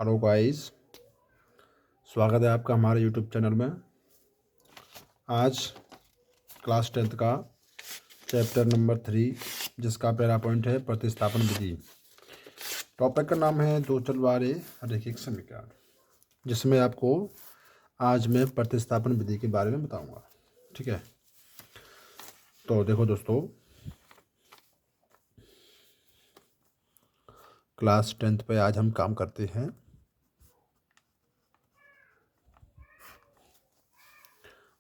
Hello guys, स्वागत है आपका हमारे यूट्यूब चैनल में। आज क्लास 10th का चैप्टर नंबर 3 जिसका पहला पॉइंट है प्रतिस्थापन विधि। टॉपिक का नाम है दो चल वाले रैखिक समीकरण, जिसमें आपको आज मैं प्रतिस्थापन विधि के बारे में बताऊंगा। ठीक है, तो देखो दोस्तों, क्लास 10th पे आज हम काम करते हैं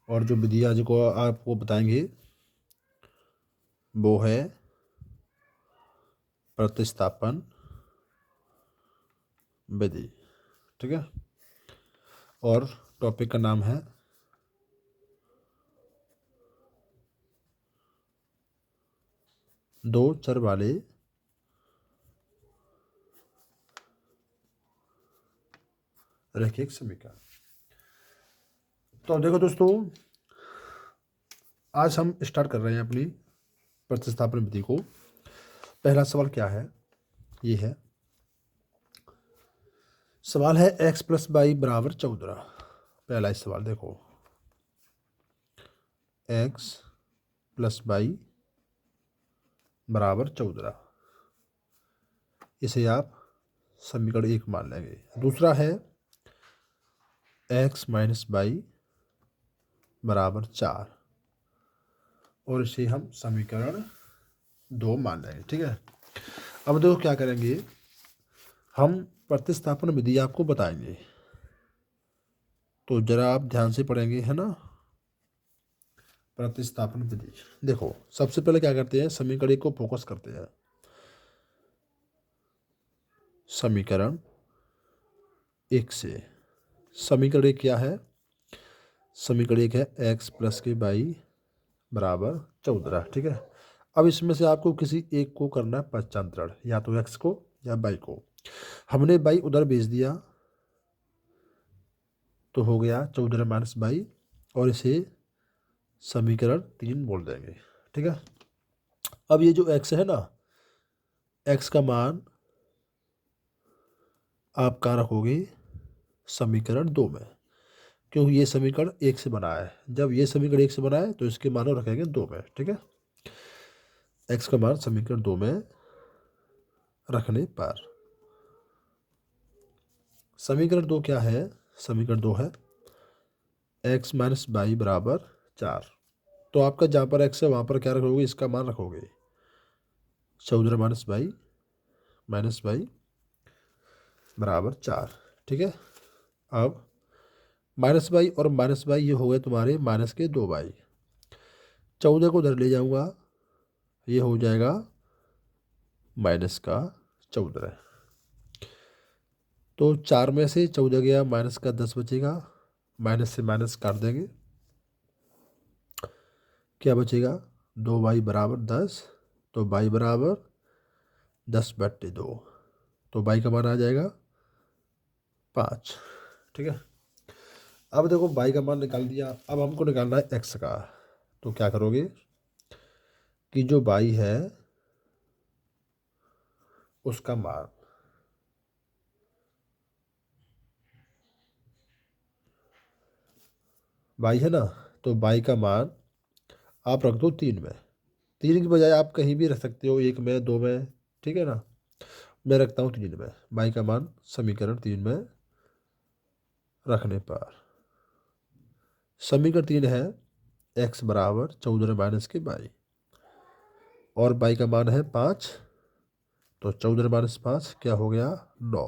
और जो विधि आज को आपको बताएंगे वो है प्रतिस्थापन विधि। ठीक है, और टॉपिक का नाम है दो चर वाले रैखिक समीकरण। तो देखो दोस्तों, आज हम स्टार्ट कर रहे हैं अपनी प्रतिस्थापन विधि को। पहला सवाल क्या है, ये है सवाल है x प्लस वाई बराबर 14। पहला इस सवाल देखो, x प्लस वाई बराबर 14, इसे आप समीकरण 1 मान लेंगे। दूसरा है x माइनस वाई बराबर 4 और इसे हम समीकरण 2 मान लेंगे। ठीक है, अब देखो क्या करेंगे, हम प्रतिस्थापन विधि आपको बताएंगे, तो जरा आप ध्यान से पढ़ेंगे, है ना। प्रतिस्थापन विधि देखो, सबसे पहले क्या करते हैं, समीकरण 1 को फोकस करते हैं। समीकरण 1 से समीकरण 1 क्या है, समीकरण 1 है x प्लस के वाई बराबर 14। ठीक है, अब इसमें से आपको किसी एक को करना है पश्चांतरण, या तो x को या y को। हमने y उधर भेज दिया तो हो गया 14 माइनस वाई, और इसे समीकरण 3 बोल देंगे। ठीक है, अब ये जो x है ना, x का मान आप कहाँ रखोगे, समीकरण 2 में, क्योंकि ये समीकरण 1 से बना है। जब ये समीकरण 1 से बना है तो इसके मान रखेंगे 2 में। ठीक है, x का मान समीकरण 2 में रखने पर समीकरण 2 क्या है, समीकरण 2 है x माइनस वाई बराबर 4। तो आपका जहाँ पर x है वहाँ पर क्या रखोगे, इसका मान रखोगे 14 माइनस वाई बराबर 4। ठीक है, अब माइनस वाई और माइनस वाई ये हो गए तुम्हारे माइनस के 2 वाई। 14 को उधर ले जाऊँगा, ये हो जाएगा माइनस का 14। तो 4 में से 14 गया, माइनस का 10 बचेगा, माइनस से माइनस काट देंगे, क्या बचेगा 2 वाई बराबर 10। तो वाई बराबर 10/2, तो वाई का मान आ जाएगा 5। ठीक है, अब देखो वाई का मान निकाल दिया, अब हमको निकालना है एक्स का। तो क्या करोगे कि जो वाई है उसका मान वाई है ना, तो वाई का मान आप रख दो 3 में। 3 की बजाय आप कहीं भी रख सकते हो, 1 में 2 में। ठीक है ना, मैं रखता हूँ 3 में। वाई का मान समीकरण 3 में रखने पर समीकरण 3 है x बराबर 14 माइनस के वाई, और वाई का मान है 5। तो 14 माइनस 5 क्या हो गया 9।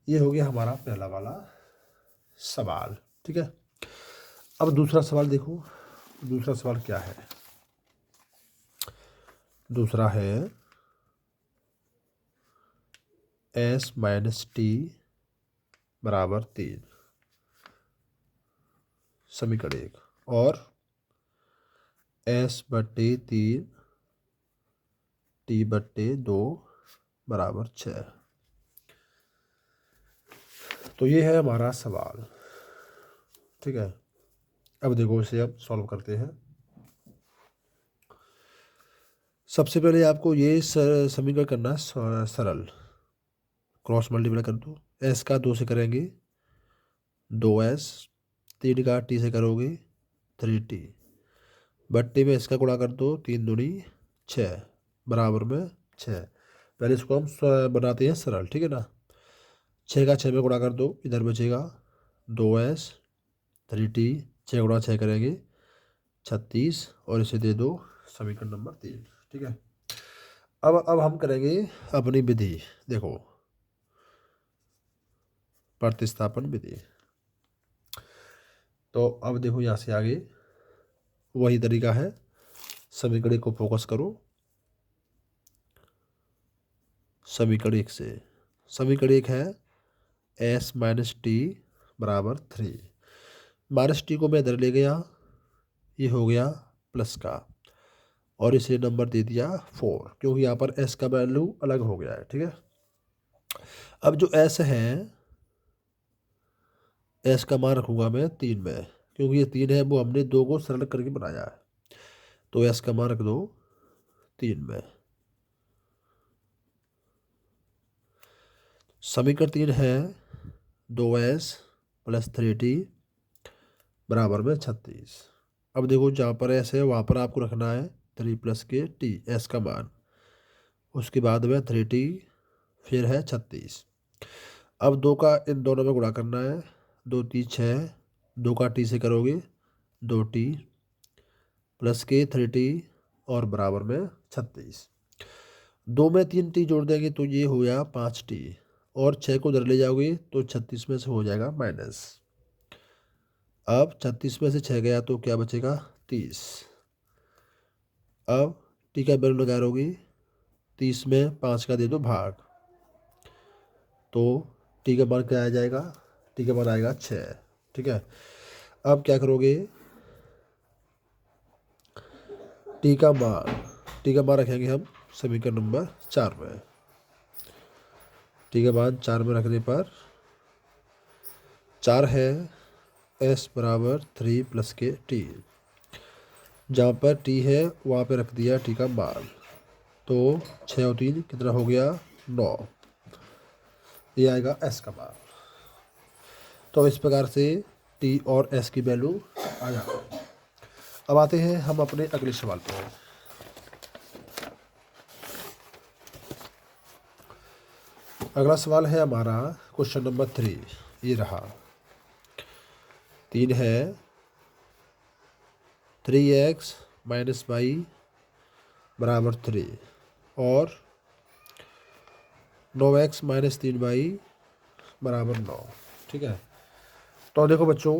ये हो गया हमारा पहला वाला सवाल। ठीक है, अब दूसरा सवाल देखो, दूसरा सवाल क्या है, दूसरा है s माइनस टी बराबर 3, समीकरण 1, और s/3 t/2 बराबर 6। तो ये है हमारा सवाल। ठीक है, अब देखो इसे अब सॉल्व करते हैं। सबसे पहले आपको ये समीकरण करना है सरल, क्रॉस मल्टीप्लाई कर दो, एस का 2 से करेंगे 2s, 3 का टी से करोगे 3t, बट्टे में इसका गुणा कर दो, 3 दूनी 6 बराबर में 6। पहले इसको हम बनाते हैं सरल, ठीक है ना। 6 का 6 में गुणा कर दो, इधर बचेगा 2s 3t, 6 गुणा 6 करेंगे 36 और इसे दे दो समीकरण नंबर 3, ठीक है। अब हम करेंगे अपनी विधि, देखो प्रतिस्थापन विधि। तो अब देखो यहाँ से आगे वही तरीका है, समीकरण को फोकस करो। समीकरण 1 से, समीकरण 1 है s माइनस टी बराबर 3, माइनस टी को मैं इधर ले गया, ये हो गया प्लस का, और इसे नंबर दे दिया 4, क्योंकि यहाँ पर s का वैल्यू अलग हो गया है, ठीक है। अब जो s है, s का मान रखूँगा मैं 3 में, क्योंकि ये 3 है, वो हमने 2 को सरल करके बनाया है, तो s का मान रख दो 3 में। समीकरण 3 है 2s प्लस 3t बराबर में 36। अब देखो जहाँ पर s है वहाँ पर आपको रखना है 3 प्लस के t, s का मान, उसके बाद में 3t, फिर है 36। अब 2 का इन दोनों में गुणा करना है, 2 3 6, 2 का t से करोगे 2t प्लस के 3t और बराबर में 36। 2 में 3t जोड़ देंगे तो ये हो गया 5t, और 6 को इधर ले जाओगे तो 36 में से हो जाएगा माइनस। अब 36 में से 6 गया तो क्या बचेगा 30। अब टी का वैल्यू लगाओगे, 30 में 5 का दे दो भाग, तो टी का मान क्या आ जाएगा, टी का मान आएगा 6, ठीक है। अब क्या करोगे, टी का मान रखेंगे हम समीकरण नंबर 4 में। टी का मान 4 में रखने पर 4 है s बराबर 3 प्लस के टी, जहाँ पर t है वहाँ पे रख दिया t का मान, तो 6 और 3 कितना हो गया 9, ये आएगा s का मान। तो इस प्रकार से t और s की वैल्यू आ जाती है। अब आते हैं हम अपने अगले सवाल पर। अगला सवाल है हमारा क्वेश्चन नंबर 3, ये रहा। 3 है 3x माइनस वाई बराबर 3 और 9x माइनस 3y बराबर 9, ठीक है। तो देखो बच्चों,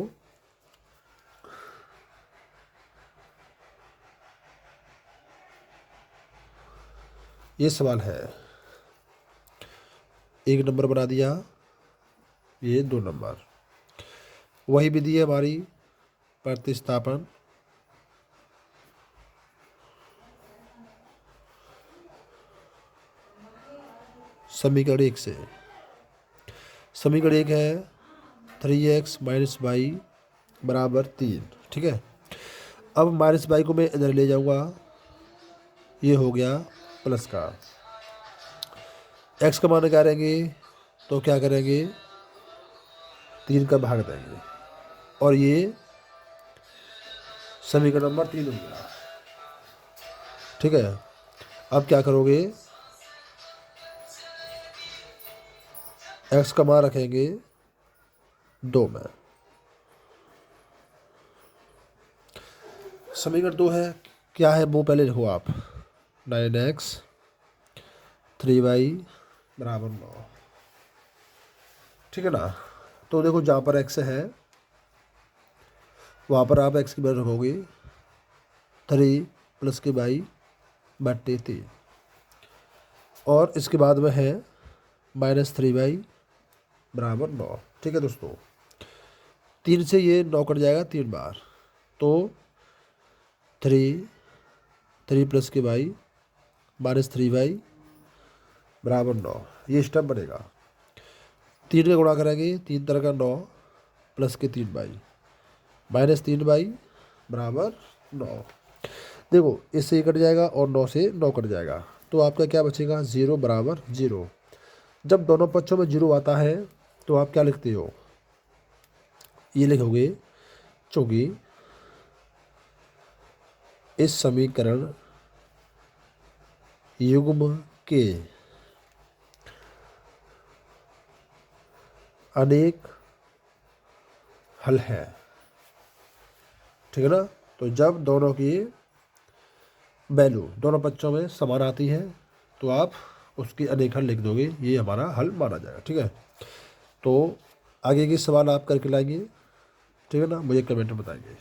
ये सवाल है, 1 नंबर बना दिया, ये 2 नंबर। वही विधि है हमारी प्रतिस्थापन। समीकरण 1 से, समीकरण 1 है 3x माइनस वाई बराबर 3, ठीक है। अब माइनस वाई को मैं इधर ले जाऊंगा, ये हो गया प्लस का, x का मान क्या करेंगे, तो क्या करेंगे 3 का भाग देंगे, और ये समीकरण नंबर 3 हो गया, ठीक है। अब क्या करोगे, x का मान रखेंगे 2 में। समीकरण 2 है, क्या है वो पहले लिखो आप, 9x 3y बराबर 9, ठीक है ना। तो देखो जहाँ पर x है वहाँ पर आप x की वैल्यू रखोगे 3 प्लस के वाई बट्टे 3, और इसके बाद में है माइनस 3y बराबर 9, ठीक है दोस्तों। 3 से ये 9 कट जाएगा 3 बार, तो 3 प्लस के वाई माइनस 3y बराबर 9, ये स्टेप बनेगा। 3 का गुणा करेंगे, 3 तरह का 9 प्लस के 3y माइनस 3y बराबर 9। देखो इससे ये कट जाएगा और 9 से 9 कट जाएगा, तो आपका क्या बचेगा 0 बराबर 0। जब दोनों पक्षों में जीरो आता है तो आप क्या लिखते हो, ये लिखोगे चूंकि इस समीकरण युग्म के अनेक हल है। ठीक है ना। तो जब दोनों की वैल्यू दोनों पक्षों में समान आती है तो आप उसकी अनेक हल लिख दोगे, ये हमारा हल माना जाएगा। ठीक है। तो आगे के सवाल आप करके लाएंगे। ठीक है ना, मुझे कमेंट में बताएंगे।